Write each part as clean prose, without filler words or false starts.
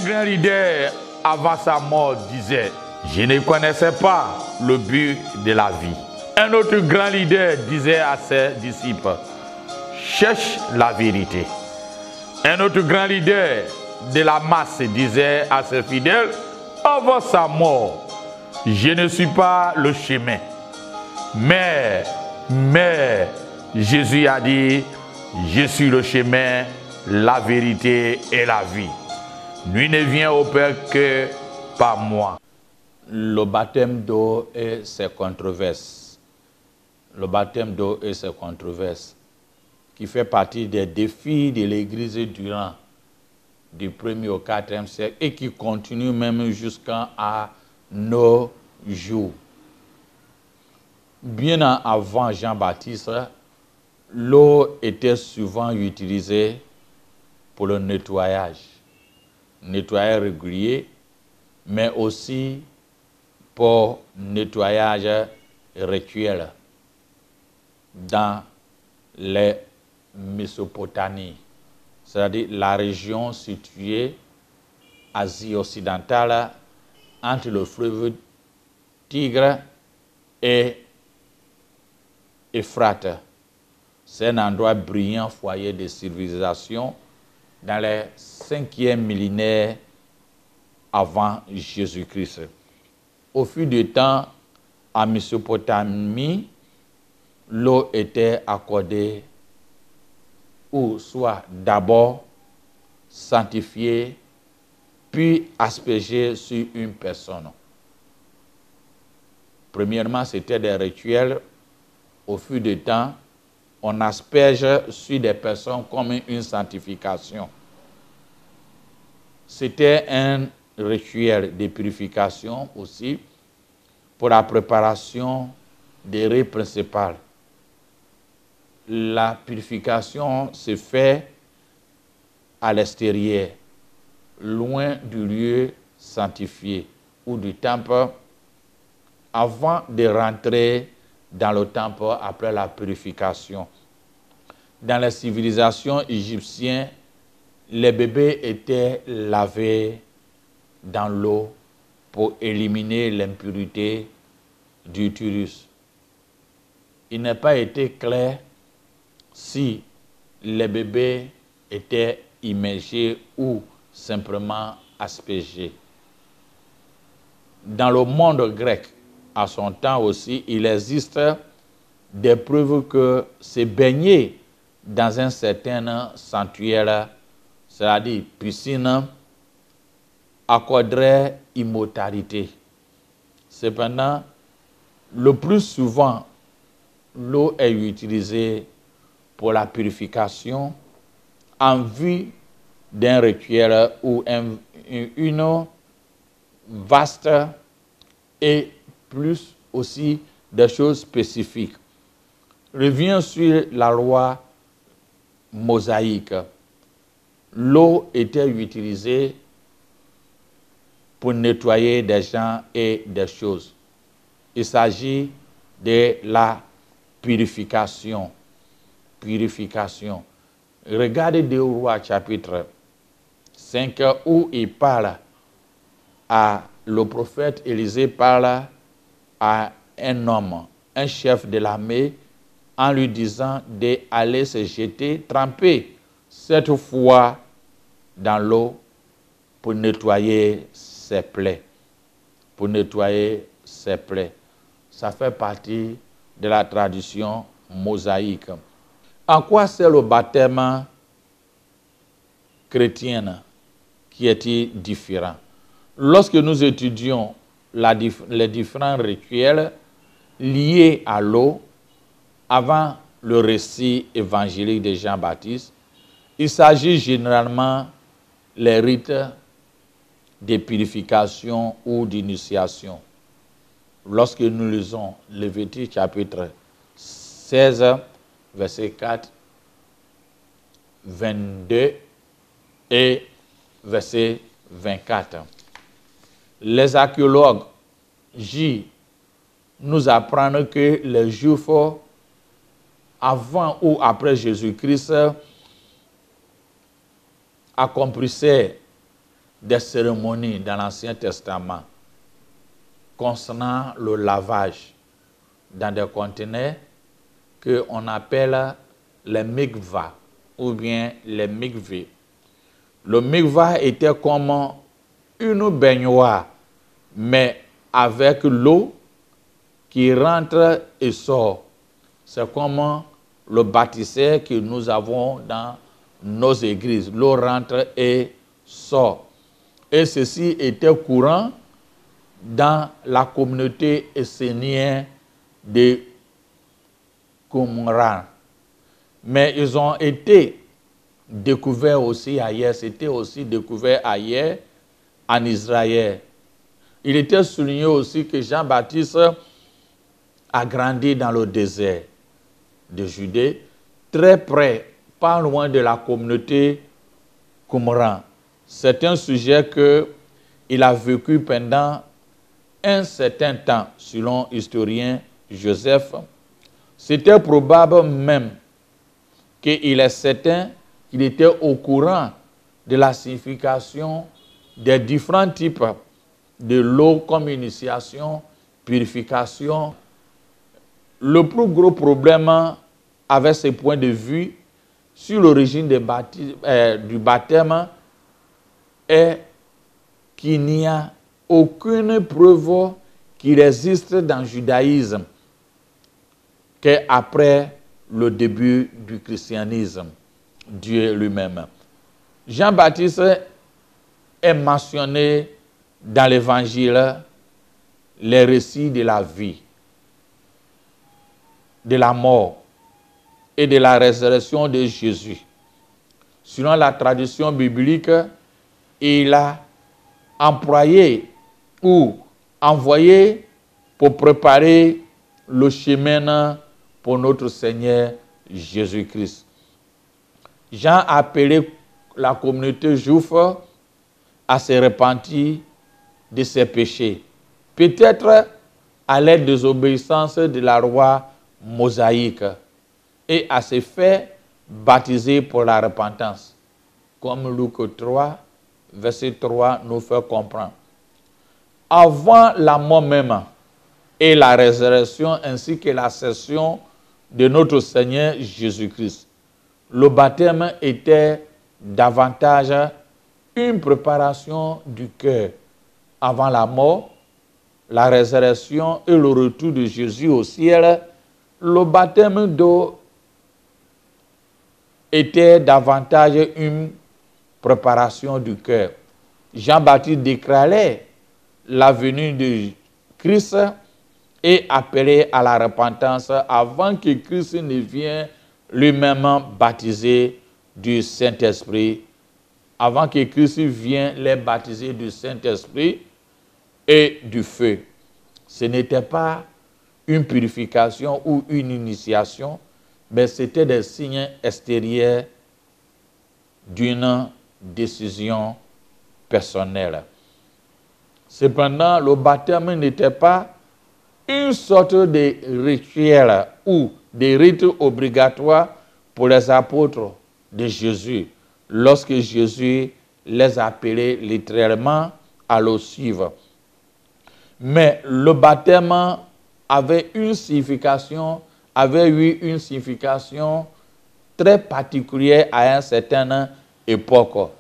grand leader, avant sa mort, disait, je ne connaissais pas le but de la vie. Un autre grand leader disait à ses disciples, cherche la vérité. Un autre grand leader de la masse disait à ses fidèles, avant sa mort, je ne suis pas le chemin. Mais Jésus a dit, je suis le chemin, la vérité et la vie. Nul ne vient au Père que par moi. Le baptême d'eau et ses controverses. Le baptême d'eau et ses controverses, qui fait partie des défis de l'Église durant du 1er au 4e siècle et qui continue même jusqu'à nos jours. Bien avant Jean-Baptiste, l'eau était souvent utilisée pour le nettoyage régulier, mais aussi pour nettoyage rituel dans les Mésopotamies, c'est-à-dire la région située Asie occidentale entre le fleuve Tigre et Euphrate. C'est un endroit brillant, foyer de civilisation dans les 5e millénaire avant Jésus-Christ. Au fil du temps, en Mésopotamie, l'eau était accordée ou soit d'abord sanctifiée, puis aspergée sur une personne. Premièrement, c'était des rituels. Au fil du temps, on asperge sur des personnes comme une sanctification. C'était un rituel de purification aussi pour la préparation des rites principaux. La purification se fait à l'extérieur, loin du lieu sanctifié ou du temple, avant de rentrer dans le temple après la purification. Dans la civilisation égyptienne, les bébés étaient lavés dans l'eau pour éliminer l'impurité du utérus. Il n'a pas été clair si les bébés étaient immergés ou simplement aspergés. Dans le monde grec, à son temps aussi, il existe des preuves que se baigner dans un certain sanctuaire, c'est-à-dire piscine, accorderait immortalité. Cependant, le plus souvent, l'eau est utilisée pour la purification en vue d'un rituel ou une vaste et plus aussi des choses spécifiques. Revient sur la loi mosaïque. L'eau était utilisée pour nettoyer des gens et des choses. Il s'agit de la purification. Purification. Regardez 2 Rois chapitre 5 où il parle le prophète Élisée parle à un homme, un chef de l'armée, en lui disant d'aller se jeter, tremper cette fois dans l'eau pour nettoyer ses plaies. Pour nettoyer ses plaies. Ça fait partie de la tradition mosaïque. En quoi c'est le baptême chrétien qui est différent? Lorsque nous étudions les différents rituels liés à l'eau, avant le récit évangélique de Jean-Baptiste, il s'agit généralement des rites de purification ou d'initiation. Lorsque nous lisons Lévitique chapitre 16, verset 4, 22 et verset 24. Les archéologues nous apprennent que les Juifs, avant ou après Jésus-Christ, accomplissaient des cérémonies dans l'Ancien Testament concernant le lavage dans des conteneurs qu'on appelle les mikvahs ou bien les mikvés. Le mikvah était comme une baignoire, mais avec l'eau qui rentre et sort. C'est comme le baptistère que nous avons dans nos églises. L'eau rentre et sort. Et ceci était courant dans la communauté essénienne de Qumran. Mais ils ont été découverts aussi ailleurs. C'était aussi découvert ailleurs en Israël. Il était souligné aussi que Jean-Baptiste a grandi dans le désert de Judée, très près, pas loin de la communauté Qumran. C'est un sujet qu'il a vécu pendant un certain temps, selon l'historien Joseph. C'était probable même qu'il est certain qu'il était au courant de la signification des différents types de l'eau comme initiation, purification. Le plus gros problème avec ce point de vue sur l'origine du baptême est qu'il n'y a aucune preuve qu'il existe dans le judaïsme qu'après le début du christianisme, Dieu lui-même. Jean-Baptiste est mentionné dans l'évangile les récits de la vie, de la mort et de la résurrection de Jésus. Selon la tradition biblique, il a employé ou envoyé pour préparer le chemin pour notre Seigneur Jésus-Christ. Jean a appelé la communauté juive à se repentir de ses péchés, peut-être à l'aide des obéissances de la loi mosaïque, et à se faire baptiser pour la repentance, comme Luc 3, verset 3 nous fait comprendre. Avant la mort même et la résurrection ainsi que l'ascension de notre Seigneur Jésus-Christ, le baptême était davantage une préparation du cœur avant la mort, la résurrection et le retour de Jésus au ciel. Le baptême d'eau était davantage une préparation du cœur. Jean-Baptiste déclarait la venue de Christ et appelait à la repentance avant que Christ ne vienne lui-même baptiser du Saint-Esprit, avant que Christ vienne les baptiser du Saint-Esprit et du feu. Ce n'était pas une purification ou une initiation, mais c'était des signes extérieurs d'une décision personnelle. Cependant, le baptême n'était pas une sorte de rituel ou de rite obligatoire pour les apôtres de Jésus, lorsque Jésus les appelait littéralement à le suivre. Mais le baptême avait eu une signification très particulière à une certaine époque.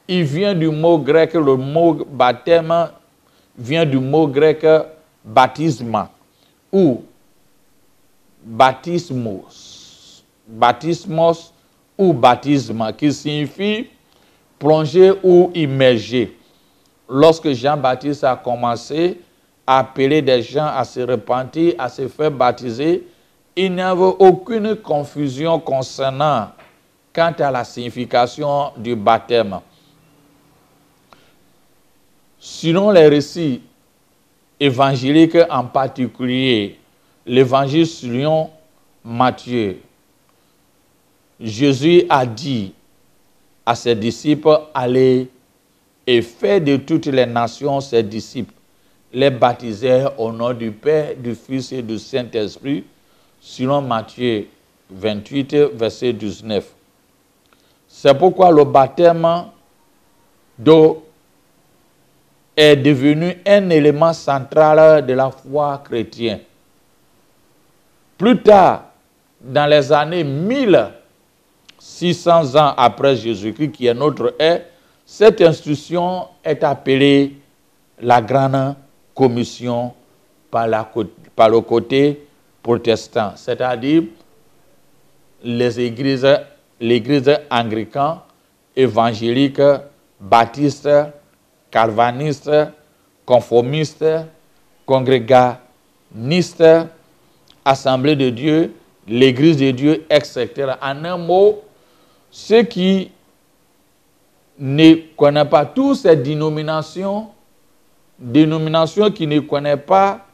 Il vient du mot grec, le mot baptême vient du mot grec baptisma ou baptismos ou baptisme, qui signifie plonger ou immerger. Lorsque Jean-Baptiste a commencé à appeler des gens à se repentir, à se faire baptiser, il n'y avait aucune confusion concernant quant à la signification du baptême. Selon les récits évangéliques, en particulier l'évangile selon Matthieu, Jésus a dit à ses disciples, allez et faites de toutes les nations ses disciples, les baptiser au nom du Père, du Fils et du Saint-Esprit, selon Matthieu 28, verset 19. C'est pourquoi le baptême d'eau est devenu un élément central de la foi chrétienne. Plus tard, dans les années 1600 ans après Jésus-Christ, qui est notre ère, cette institution est appelée la Grande Commission par le côté protestant, c'est-à-dire l'église anglicane, évangélique, baptiste, calviniste, conformiste, congréganiste, Assemblée de Dieu, l'Église de Dieu, etc. En un mot, ceux qui ne connaissent pas toutes ces dénominations qui ne connaissent pas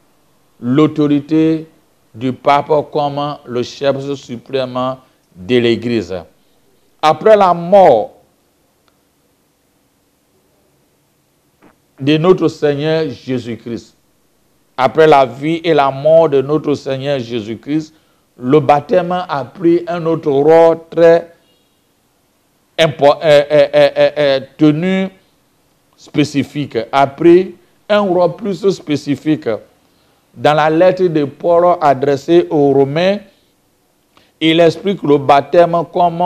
l'autorité du pape comme le chef suprême de l'Église. Après la mort de notre Seigneur Jésus-Christ, après la vie et la mort de notre Seigneur Jésus-Christ, le baptême a pris un autre rôle très tenu spécifique, a pris un rôle plus spécifique. Dans la lettre de Paul adressée aux Romains, il explique le baptême comme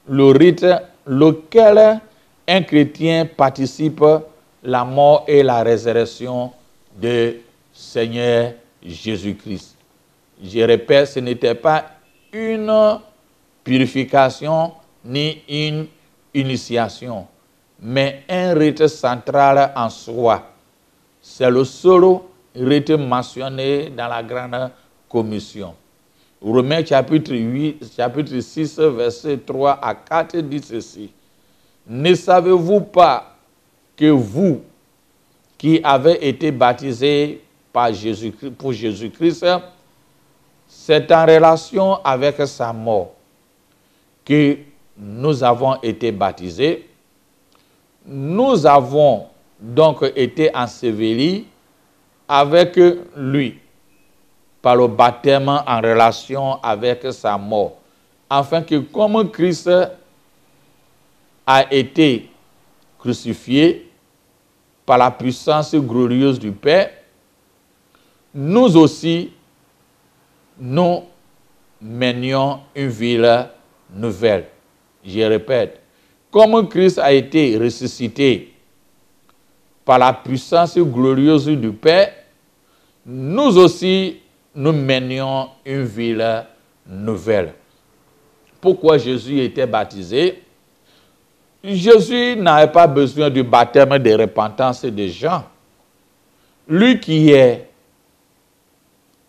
le rite lequel un chrétien participe la mort et la résurrection de Seigneur Jésus-Christ. Je répète, ce n'était pas une purification ni une initiation, mais un rite central en soi. C'est le seul rite mentionné dans la Grande Commission. Romains chapitre 6, versets 3 à 4 dit ceci. Ne savez-vous pas que vous, qui avez été baptisés pour Jésus-Christ, c'est en relation avec sa mort que nous avons été baptisés. Nous avons donc été ensevelis avec lui par le baptême en relation avec sa mort, afin que comme Christ a été crucifié par la puissance glorieuse du Père, nous aussi, nous menions une vie nouvelle. Je répète, comme Christ a été ressuscité par la puissance glorieuse du Père, nous aussi, nous menions une vie nouvelle. Pourquoi Jésus était baptisé? Jésus n'avait pas besoin du baptême de repentance des gens. Lui qui est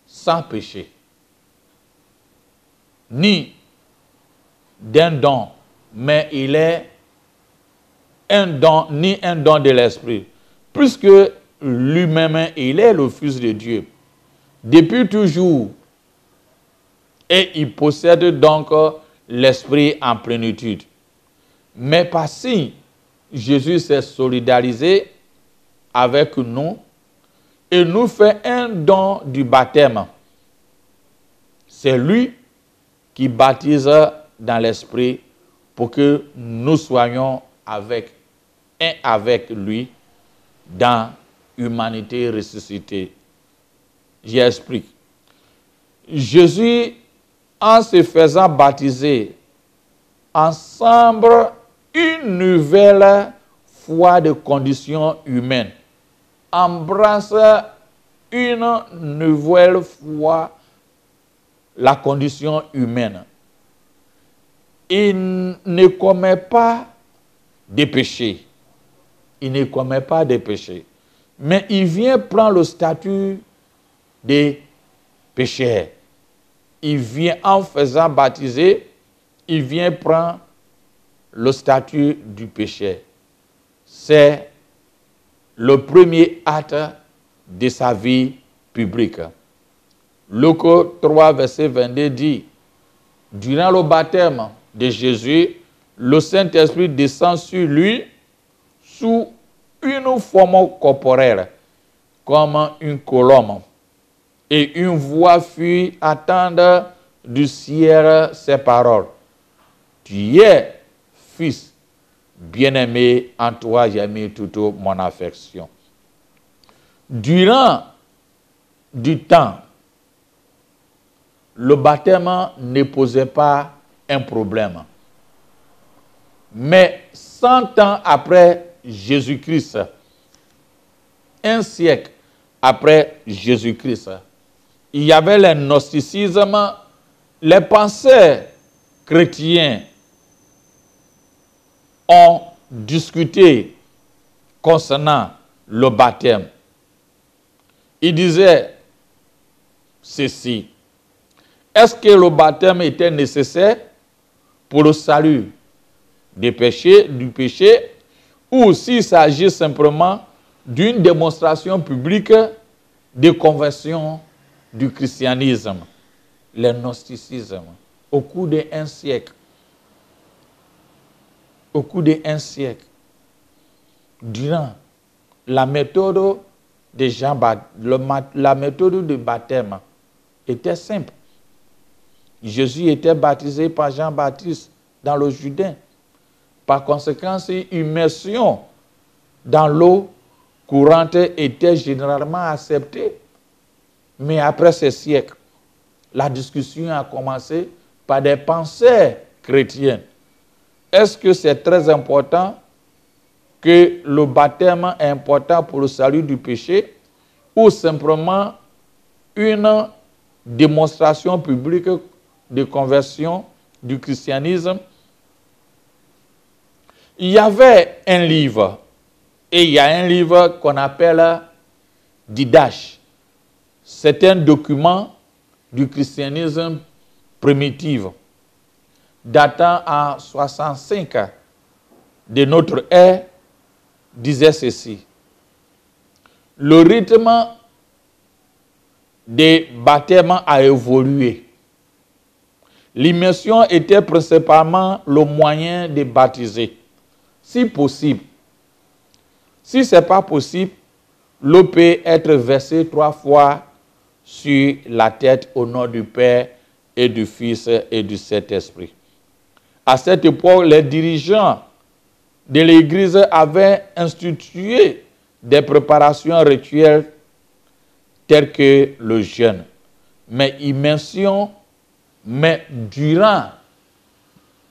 sans péché, ni d'un don, mais il est un don, ni un don de l'Esprit, puisque lui-même, il est le Fils de Dieu. Depuis toujours, et il possède donc l'Esprit en plénitude. Mais parce que Jésus s'est solidarisé avec nous et nous fait un don du baptême. C'est lui qui baptise dans l'Esprit pour que nous soyons avec lui dans l'humanité ressuscitée. J'explique. Jésus, en se faisant baptiser, ensemble une nouvelle foi de condition humaine, embrasse une nouvelle foi la condition humaine. Il ne commet pas de péché. Il ne commet pas de péché. Mais il vient prendre le statut des pécheurs. Il vient en faisant baptiser, il vient prendre le statut du pécheur. C'est le premier acte de sa vie publique. Luc 3, verset 22 dit, durant le baptême de Jésus, le Saint-Esprit descend sur lui sous une forme corporelle, comme une colombe. Et une voix fit entendre du ciel ces paroles. Tu es fils, Bien-aimé, en toi j'ai mis toute mon affection. Durant du temps, le baptême ne posait pas un problème. Mais 100 ans après Jésus-Christ, un siècle après Jésus-Christ, il y avait le gnosticisme, les penseurs chrétiens ont discuté concernant le baptême. Ils disaient ceci: est-ce que le baptême était nécessaire pour le salut du péché, ou s'il s'agit simplement d'une démonstration publique de conversion du christianisme, le gnosticisme, au cours d'un siècle. Au cours d'un siècle, durant la méthode la méthode de baptême était simple. Jésus était baptisé par Jean-Baptiste dans le Jourdain. Par conséquent, l'immersion dans l'eau courante était généralement acceptée. Mais après ces siècles, la discussion a commencé par des penseurs chrétiens. Est-ce que c'est très important que le baptême est important pour le salut du péché, ou simplement une démonstration publique de conversion du christianisme? Il y avait un livre, et il y a un livre qu'on appelle Didache. C'est un document du christianisme primitif, datant en 65 de notre ère, disait ceci: le rythme des baptêmes a évolué. L'immersion était principalement le moyen de baptiser, si possible. Si ce n'est pas possible, l'eau peut être versée 3 fois sur la tête au nom du Père et du Fils et du Saint-Esprit. À cette époque, les dirigeants de l'Église avaient institué des préparations rituelles telles que le jeûne. Mais immersion, mais durant,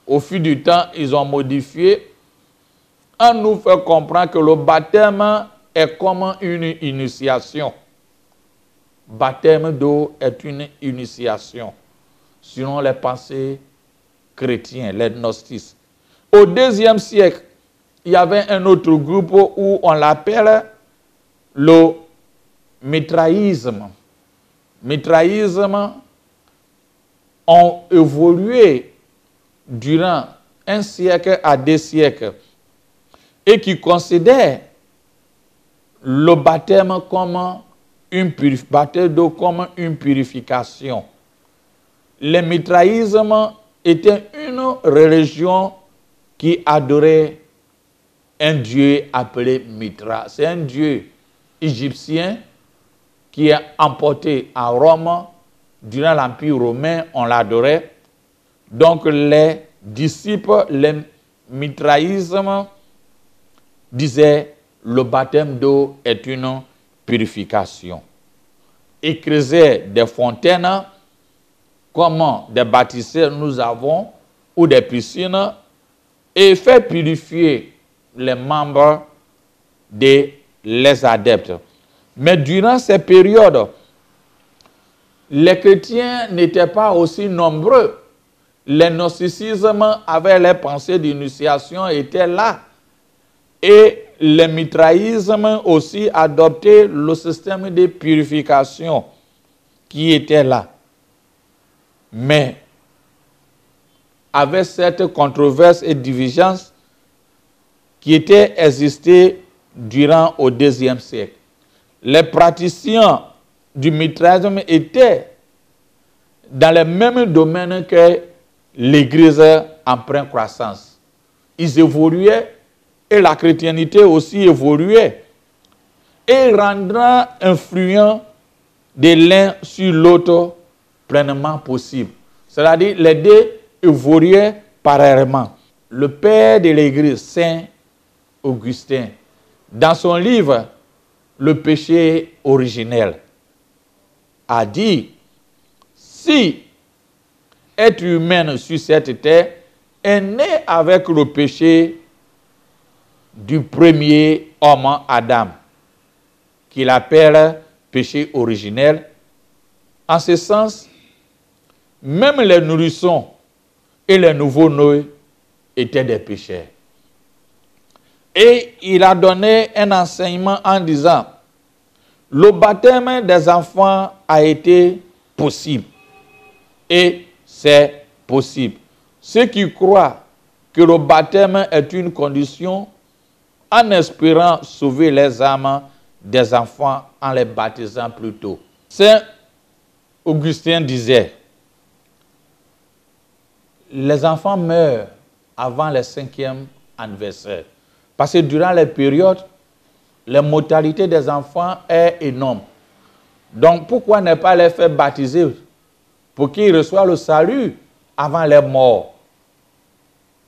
au fil du temps, ils ont modifié en nous fait comprendre que le baptême est comme une initiation. Baptême d'eau est une initiation, selon les pensées chrétiens, les gnostiques. Au IIe siècle, il y avait un autre groupe où on l'appelle le mitraïsme. Mitraïsme ont évolué durant 1 siècle à 2 siècles et qui considèrent le baptême comme baptême d'eau comme une purification. Le mitraïsme était une religion qui adorait un dieu appelé Mitra. C'est un dieu égyptien qui est emporté à Rome. Durant l'Empire romain, on l'adorait. Donc les disciples, le mitraïsme disaient le baptême d'eau est une purification. Ils creusaient des fontaines, comme des bâtisseurs nous avons, ou des piscines, et fait purifier les membres des adeptes. Mais durant ces périodes, les chrétiens n'étaient pas aussi nombreux. Le gnosticisme avait les pensées d'initiation, étaient là. Et le mitraïsme aussi adoptait le système de purification qui était là. Mais avec cette controverse et divergence qui était existée durant au IIe siècle, les praticiens du mitraïsme étaient dans le même domaine que l'Église en pleine croissance. Ils évoluaient et la chrétienté aussi évoluait et rendra influent de l'un sur l'autre pleinement possible. C'est-à-dire les deux évoluaient parallèlement. le père de l'Église, Saint Augustin, dans son livre « Le péché originel », a dit, si être humain sur cette terre est né avec le péché du premier homme Adam, qu'il appelle péché originel, en ce sens, même les nourrissons et les nouveaux-nés étaient des pécheurs. Et il a donné un enseignement en disant, le baptême des enfants a été possible. Et c'est possible. Ceux qui croient que le baptême est une condition en espérant sauver les âmes des enfants en les baptisant plus tôt. Saint Augustin disait, les enfants meurent avant le 5e anniversaire. Parce que durant les périodes, la mortalité des enfants est énorme. Donc pourquoi ne pas les faire baptiser pour qu'ils reçoivent le salut avant les morts?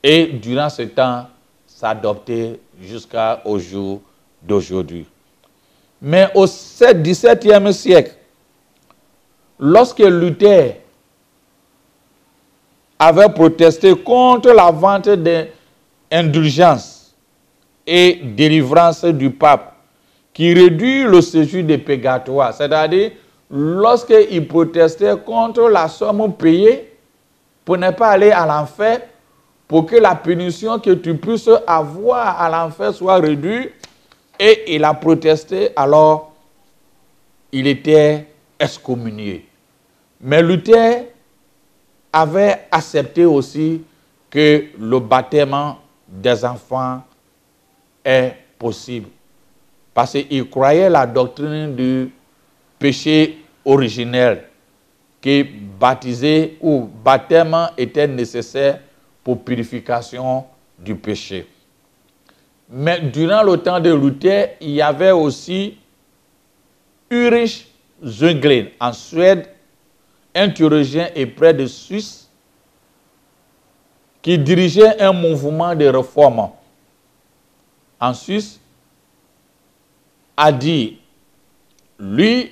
Et durant ce temps, s'adopter jusqu'au jour d'aujourd'hui. Mais au XVIIe siècle, lorsque Luther avait protesté contre la vente d'indulgence et délivrance du pape, qui réduit le séjour des purgatoires, c'est-à-dire lorsqu'il protestait contre la somme payée pour ne pas aller à l'enfer, pour que la punition que tu puisses avoir à l'enfer soit réduite, et il a protesté, alors il était excommunié. Mais Luther avait accepté aussi que le baptême des enfants est possible. Parce qu'il croyait la doctrine du péché originel, que baptiser ou baptême était nécessaire pour purification du péché. Mais durant le temps de Luther, il y avait aussi Ulrich Zwingli en Suède, un théologien et prêtre de Suisse, qui dirigeait un mouvement de réforme en Suisse, a dit, lui,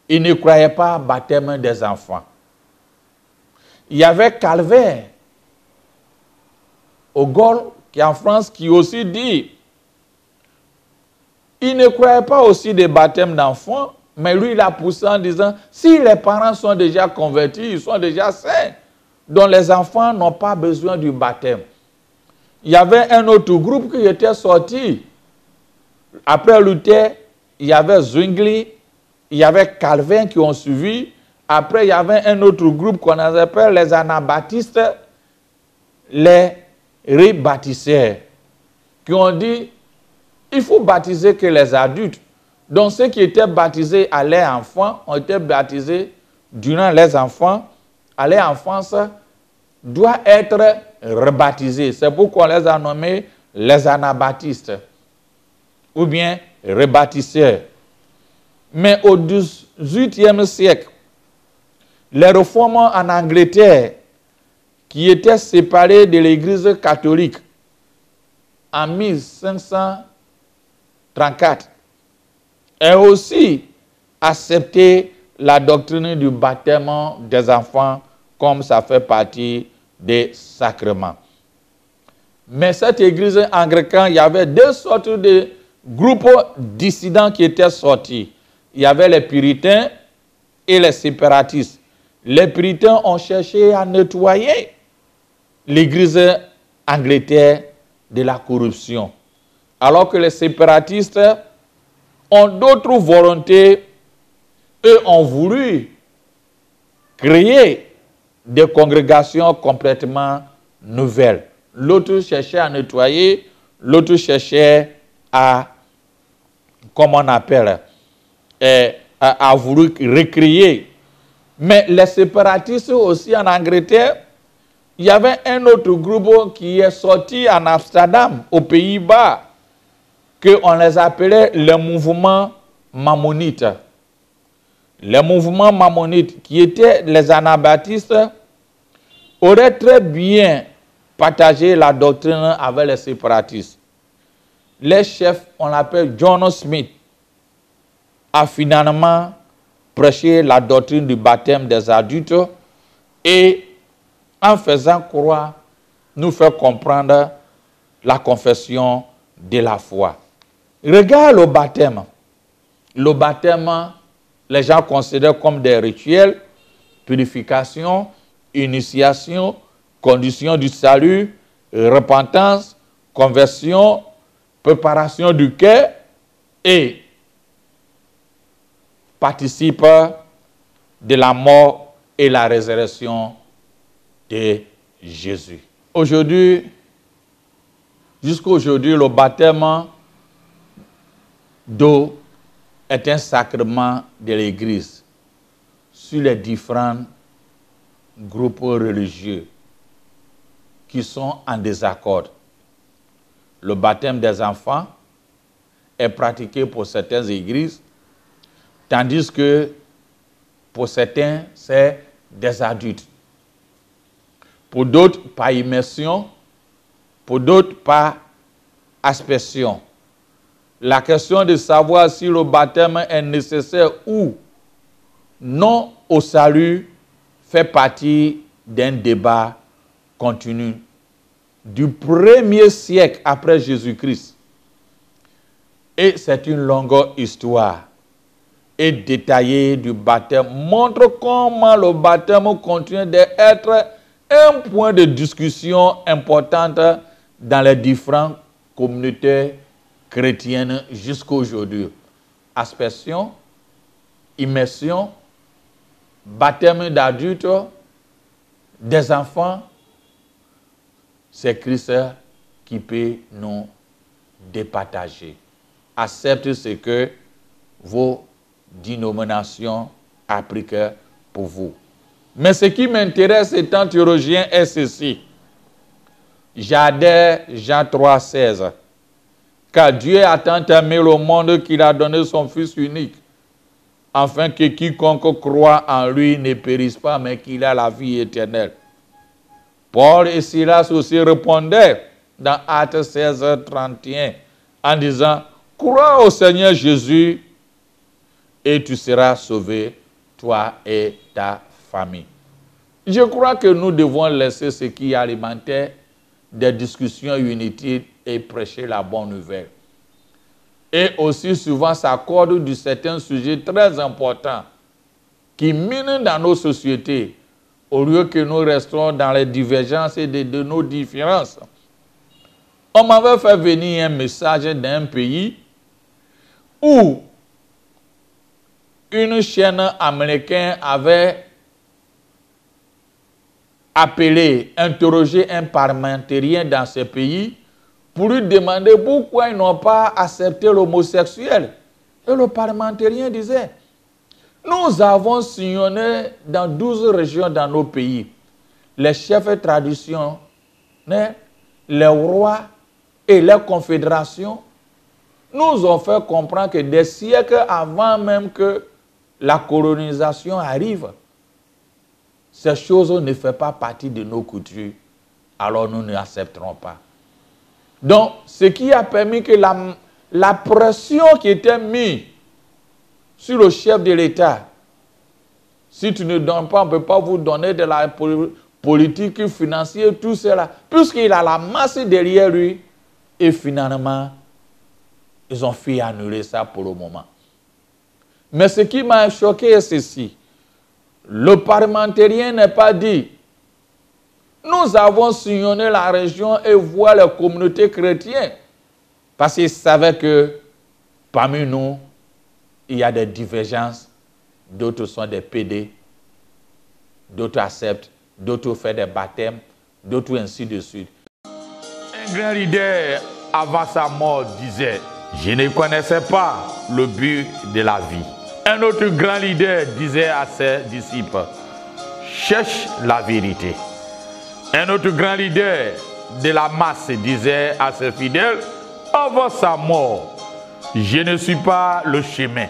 il ne croyait pas au baptême des enfants. Il y avait Calvin au Gaulle, qui est en France, qui aussi dit, il ne croyait pas aussi des baptêmes d'enfants, mais lui, il a poussé en disant, si les parents sont déjà convertis, ils sont déjà saints, donc les enfants n'ont pas besoin du baptême. Il y avait un autre groupe qui était sorti. Après Luther, il y avait Zwingli, il y avait Calvin qui ont suivi. Après, il y avait un autre groupe qu'on appelle les anabaptistes, les rebaptiseurs, qui ont dit, il faut baptiser que les adultes. Donc ceux qui étaient baptisés à leur enfant ont été baptisés durant les enfants, à leur enfance, doit être rebaptisés. C'est pourquoi on les a nommés les anabaptistes ou bien rebaptisseurs. Mais au XVIIIe siècle, les réformes en Angleterre, qui étaient séparés de l'Église catholique en 1534, ont aussi accepté la doctrine du baptême des enfants comme ça fait partie des sacrements. Mais cette Église anglicane, il y avait deux sortes de groupes dissidents qui étaient sortis. Il y avait les puritains et les séparatistes. Les puritains ont cherché à nettoyer l'Église Angleterre de la corruption. Alors que les séparatistes ont d'autres volontés. Eux ont voulu créer des congrégations complètement nouvelles. L'autre cherchait à nettoyer, l'autre cherchait à, comment on appelle, a voulu recréer. Mais les séparatistes aussi en Angleterre, il y avait un autre groupe qui est sorti en Amsterdam, aux Pays-Bas, qu'on les appelait le mouvement mammonites. Les mouvements mammonites, qui étaient les anabaptistes, auraient très bien partager la doctrine avec les séparatistes. Les chefs, on l'appelle John Smith, a finalement prêché la doctrine du baptême des adultes et en faisant croire, nous fait comprendre la confession de la foi. Regarde le baptême. Le baptême, les gens considèrent comme des rituels, purification, initiation, condition du salut, repentance, conversion, préparation du cœur et participe de la mort et la résurrection de Jésus. Aujourd'hui, jusqu'à aujourd'hui, le baptême d'eau est un sacrement de l'Église sur les différents groupes religieux qui sont en désaccord. Le baptême des enfants est pratiqué pour certaines églises, tandis que pour certains, c'est des adultes. Pour d'autres, par immersion, pour d'autres, par aspersion. La question de savoir si le baptême est nécessaire ou non au salut fait partie d'un débat continu du 1er siècle après Jésus-Christ. Et c'est une longue histoire. Et détaillée du baptême montre comment le baptême continue d'être un point de discussion importante dans les différentes communautés chrétiennes jusqu'à aujourd'hui. Aspersion, immersion, baptême d'adultes, des enfants, c'est Christ qui peut nous départager. Acceptez ce que vos dénominations appliquent pour vous. Mais ce qui m'intéresse étant théologien est ceci. J'adhère Jean 3,16. Car Dieu a tant aimé le monde qu'il a donné son Fils unique, afin que quiconque croit en lui ne périsse pas, mais qu'il ait la vie éternelle. Paul et Silas aussi répondaient dans Actes 16, 31, en disant, crois au Seigneur Jésus et tu seras sauvé, toi et ta famille. Je crois que nous devons laisser ce qui alimentait des discussions inutiles et prêcher la bonne nouvelle. Et aussi souvent s'accorde de certains sujets très importants qui minent dans nos sociétés, au lieu que nous restons dans les divergences et de nos différences. On m'avait fait venir un message d'un pays où une chaîne américaine avait appelé, interrogé un parlementaire dans ce pays pour lui demander pourquoi ils n'ont pas accepté l'homosexuel. Et le parlementaire disait, nous avons sillonné dans 12 régions dans nos pays. Les chefs traditionnels, les rois et les confédérations nous ont fait comprendre que des siècles avant même que la colonisation arrive, ces choses ne font pas partie de nos coutumes, alors nous ne accepterons pas. Donc, ce qui a permis que la pression qui était mise sur le chef de l'État, si tu ne donnes pas, on ne peut pas vous donner de la politique financière, tout cela, puisqu'il a la masse derrière lui, et finalement, ils ont fait annuler ça pour le moment. Mais ce qui m'a choqué est ceci. Le parlementaire n'est pas dit, nous avons sillonné la région et voir les communautés chrétiennes, parce qu'ils savaient que parmi nous, il y a des divergences, d'autres sont des PD, d'autres acceptent, d'autres font des baptêmes, d'autres ainsi de suite. Un grand leader, avant sa mort, disait, je ne connaissais pas le but de la vie. Un autre grand leader disait à ses disciples, cherche la vérité. Un autre grand leader de la masse disait à ses fidèles, avant sa mort, je ne suis pas le chemin.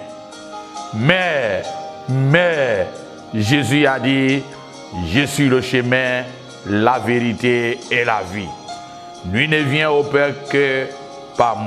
Mais Jésus a dit, je suis le chemin, la vérité et la vie. Nul ne vient au Père que par moi.